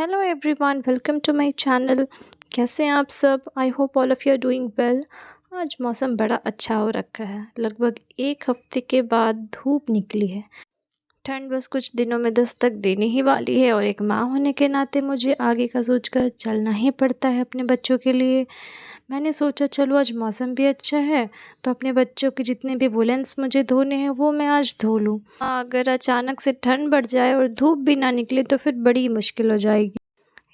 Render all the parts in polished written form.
Hello everyone, welcome to my channel. कैसे हैं आप सब? I hope all of you are doing well. आज मौसम बड़ा अच्छा हो रखा है। लगभग एक हफ्ते के बाद धूप निकली है। ठंड बस कुछ दिनों में दस्तक देने ही वाली है और एक माँ होने के नाते मुझे आगे का सोचकर चलना ही पड़ता है अपने बच्चों के लिए। मैंने सोचा चलो आज मौसम भी अच्छा है तो अपने बच्चों के जितने भी वुलेंस मुझे धोने हैं वो मैं आज धो लूँ। अगर अचानक से ठंड बढ़ जाए और धूप भी ना निकले तो फिर बड़ी मुश्किल हो जाएगी।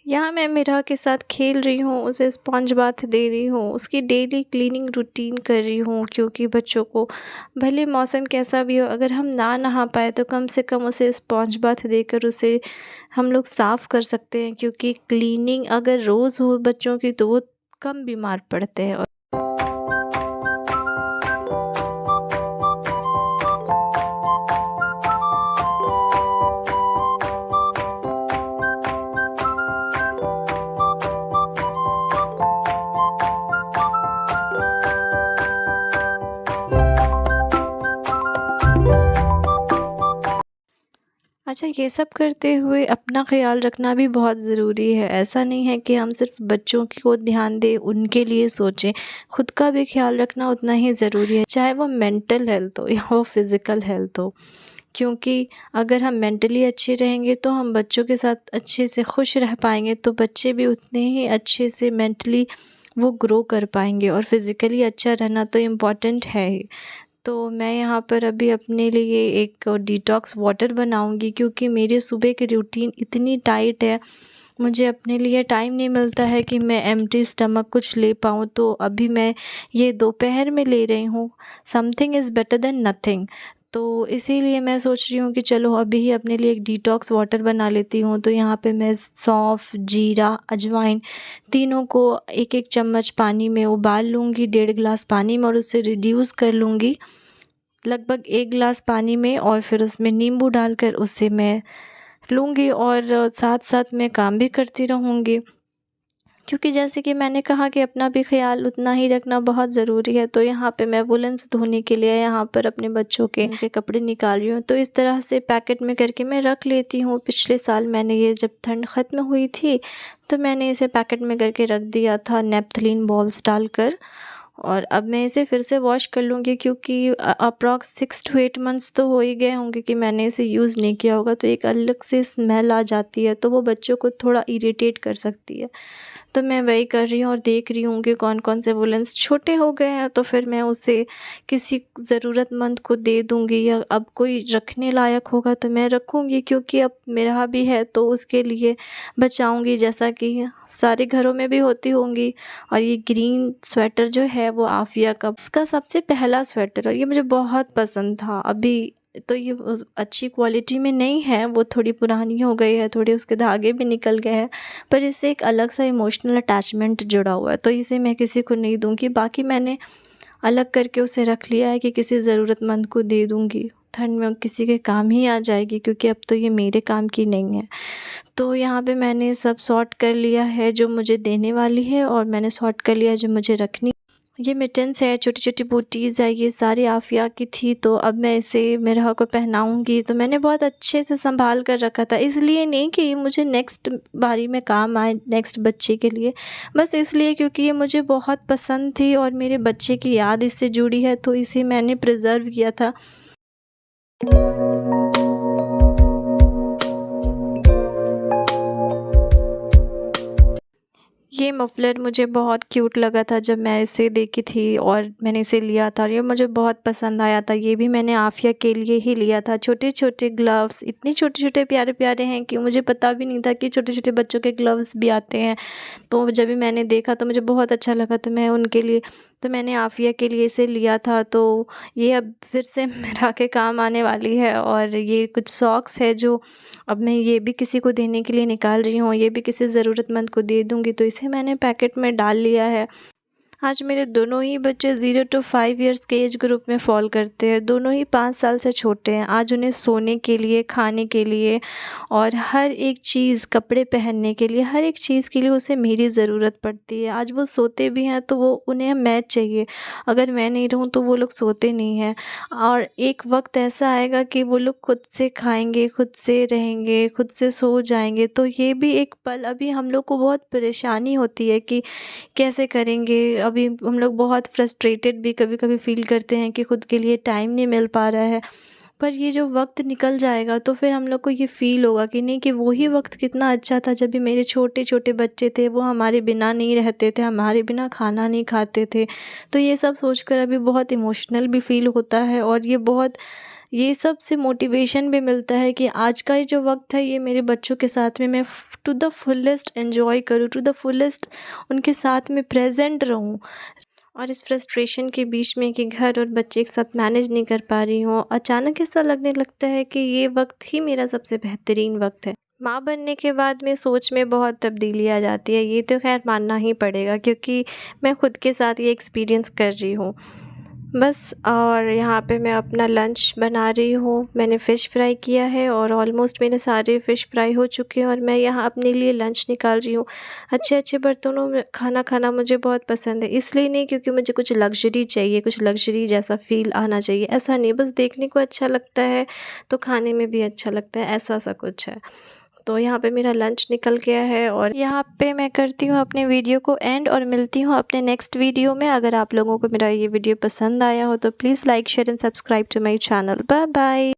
यहाँ मैं मिरा के साथ खेल रही हूँ, उसे स्पॉन्ज बाथ दे रही हूँ, उसकी डेली क्लीनिंग रूटीन कर रही हूँ क्योंकि बच्चों को भले मौसम कैसा भी हो, अगर हम ना नहा पाए तो कम से कम उसे स्पॉन्ज बाथ देकर उसे हम लोग साफ़ कर सकते हैं क्योंकि क्लीनिंग अगर रोज़ हो बच्चों की तो वो कम बीमार पड़ते हैं। अच्छा, ये सब करते हुए अपना ख़्याल रखना भी बहुत ज़रूरी है। ऐसा नहीं है कि हम सिर्फ बच्चों को ध्यान दें, उनके लिए सोचें, खुद का भी ख़्याल रखना उतना ही ज़रूरी है, चाहे वो मेंटल हेल्थ हो या वो फ़िज़िकल हेल्थ हो। क्योंकि अगर हम मेंटली अच्छे रहेंगे तो हम बच्चों के साथ अच्छे से खुश रह पाएंगे, तो बच्चे भी उतने ही अच्छे से मेंटली वो ग्रो कर पाएंगे। और फिज़िकली अच्छा रहना तो इम्पॉर्टेंट है ही। तो मैं यहाँ पर अभी अपने लिए एक डिटॉक्स वाटर बनाऊँगी क्योंकि मेरी सुबह की रूटीन इतनी टाइट है, मुझे अपने लिए टाइम नहीं मिलता है कि मैं एम्प्टी स्टमक कुछ ले पाऊँ। तो अभी मैं ये दोपहर में ले रही हूँ। Something is better than nothing. तो इसीलिए मैं सोच रही हूँ कि चलो अभी ही अपने लिए एक डिटॉक्स वाटर बना लेती हूँ। तो यहाँ पे मैं सौंफ, जीरा, अजवाइन तीनों को एक-एक चम्मच पानी में उबाल लूँगी, 1.5 गिलास पानी में, और उससे रिड्यूस कर लूँगी लगभग 1 गिलास पानी में, और फिर उसमें नींबू डालकर उसे मैं लूँगी और साथ-साथ मैं काम भी करती रहूँगी। क्योंकि जैसे कि मैंने कहा कि अपना भी ख़्याल उतना ही रखना बहुत ज़रूरी है। तो यहाँ पे मैं वुलेन्स धोने के लिए यहाँ पर अपने बच्चों के उनके कपड़े निकाल रही हूँ। तो इस तरह से पैकेट में करके मैं रख लेती हूँ। पिछले साल मैंने ये जब ठंड ख़त्म हुई थी तो मैंने इसे पैकेट में करके रख दिया था नेपथलीन बॉल्स डालकर, और अब मैं इसे फिर से वॉश कर लूँगी क्योंकि अप्रॉक्स 6 to 8 मंथ्स तो हो ही गए होंगे कि मैंने इसे यूज़ नहीं किया होगा। तो एक अलग से स्मेल आ जाती है, तो वो बच्चों को थोड़ा इरिटेट कर सकती है। तो मैं वही कर रही हूँ और देख रही हूँ कि कौन-कौन से वुलेन्स छोटे हो गए हैं, तो फिर मैं उसे किसी ज़रूरतमंद को दे दूँगी, या अब कोई रखने लायक होगा तो मैं रखूँगी क्योंकि अब मेरा भी है तो उसके लिए बचाऊँगी, जैसा कि सारे घरों में भी होती होंगी। और ये ग्रीन स्वेटर जो है वो आफिया का इसका सबसे पहला स्वेटर, और ये मुझे बहुत पसंद था। अभी तो ये अच्छी क्वालिटी में नहीं है, वो थोड़ी पुरानी हो गई है, थोड़े उसके धागे भी निकल गए हैं, पर इससे एक अलग सा इमोशनल अटैचमेंट जुड़ा हुआ है, तो इसे मैं किसी को नहीं दूँगी। बाकी मैंने अलग करके उसे रख लिया है कि किसी ज़रूरतमंद को दे दूँगी। ठंड में किसी के काम ही आ जाएगी क्योंकि अब तो ये मेरे काम की नहीं है। तो यहाँ पे मैंने सब सॉर्ट कर लिया है जो मुझे देने वाली है, और मैंने सॉर्ट कर लिया है जो मुझे रखनी। ये मिटन्स है, छोटी-छोटी बूटीज़ है, ये सारी आफिया की थी। तो अब मैं इसे मिरहा को पहनाऊँगी। तो मैंने बहुत अच्छे से सँभाल कर रखा था, इसलिए नहीं कि ये मुझे नेक्स्ट बारी में काम आए, नेक्स्ट बच्चे के लिए, बस इसलिए क्योंकि ये मुझे बहुत पसंद थी और मेरे बच्चे की याद इससे जुड़ी है, तो इसे मैंने प्रिज़र्व किया था। ये मफ़लर मुझे बहुत क्यूट लगा था जब मैं इसे देखी थी और मैंने इसे लिया था, और ये मुझे बहुत पसंद आया था। ये भी मैंने आफिया के लिए ही लिया था। छोटे-छोटे ग्लव्स इतने छोटे-छोटे प्यारे-प्यारे हैं कि मुझे पता भी नहीं था कि छोटे-छोटे बच्चों के ग्लव्स भी आते हैं। तो जब भी मैंने देखा तो मुझे बहुत अच्छा लगा, तो मैं उनके लिए तो मैंने आफिया के लिए इसे लिया था। तो ये अब फिर से मेरा के काम आने वाली है। और ये कुछ सॉक्स है जो अब मैं ये भी किसी को देने के लिए निकाल रही हूँ, ये भी किसी ज़रूरतमंद को दे दूँगी, तो इसे मैंने पैकेट में डाल लिया है। आज मेरे दोनों ही बच्चे 0 to 5 इयर्स के एज ग्रुप में फ़ॉल करते हैं। दोनों ही 5 साल से छोटे हैं। आज उन्हें सोने के लिए, खाने के लिए और हर एक चीज़, कपड़े पहनने के लिए, हर एक चीज़ के लिए उसे मेरी ज़रूरत पड़ती है। आज वो सोते भी हैं तो उन्हें मैं चाहिए। अगर मैं नहीं रहूँ तो वो लोग सोते नहीं हैं। और एक वक़्त ऐसा आएगा कि वो लोग खुद से खाएँगे, खुद से रहेंगे, खुद से सो जाएँगे। तो ये भी एक पल अभी हम लोग को बहुत परेशानी होती है कि कैसे करेंगे। अभी हम लोग बहुत फ्रस्ट्रेटेड भी कभी-कभी फ़ील करते हैं कि खुद के लिए टाइम नहीं मिल पा रहा है। पर ये जो वक़्त निकल जाएगा तो फिर हम लोग को ये फ़ील होगा कि नहीं, कि वही वक़्त कितना अच्छा था जब भी मेरे छोटे-छोटे बच्चे थे, वो हमारे बिना नहीं रहते थे, हमारे बिना खाना नहीं खाते थे। तो ये सब सोचकर अभी बहुत इमोशनल भी फ़ील होता है और ये सब से मोटिवेशन भी मिलता है कि आज का ये जो वक़्त है ये मेरे बच्चों के साथ में मैं टू द फुलेस्ट एन्जॉय करूँ, टू द फुलेस्ट उनके साथ में प्रेज़ेंट रहूँ। और इस फ्रस्ट्रेशन के बीच में कि घर और बच्चे एक साथ मैनेज नहीं कर पा रही हूँ, अचानक ऐसा लगने लगता है कि ये वक़्त ही मेरा सबसे बेहतरीन वक़्त है। माँ बनने के बाद में सोच में बहुत तब्दीली आ जाती है, ये तो ख़ैर मानना ही पड़ेगा क्योंकि मैं खुद के साथ ये एक्सपीरियंस कर रही हूँ। बस, और यहाँ पे मैं अपना लंच बना रही हूँ। मैंने फ़िश फ्राई किया है और ऑलमोस्ट मेरे सारे फ़िश फ्राई हो चुके हैं और मैं यहाँ अपने लिए लंच निकाल रही हूँ। अच्छे-अच्छे बर्तनों में खाना खाना मुझे बहुत पसंद है, इसलिए नहीं क्योंकि मुझे कुछ लग्ज़री चाहिए, कुछ लग्ज़री जैसा फ़ील आना चाहिए, ऐसा नहीं, बस देखने को अच्छा लगता है, तो खाने में भी अच्छा लगता है, ऐसा-सा कुछ है। तो यहाँ पे मेरा लंच निकल गया है और यहाँ पे मैं करती हूँ अपने वीडियो को एंड और मिलती हूँ अपने नेक्स्ट वीडियो में। अगर आप लोगों को मेरा ये वीडियो पसंद आया हो तो please like, share and subscribe to my channel. Bye bye.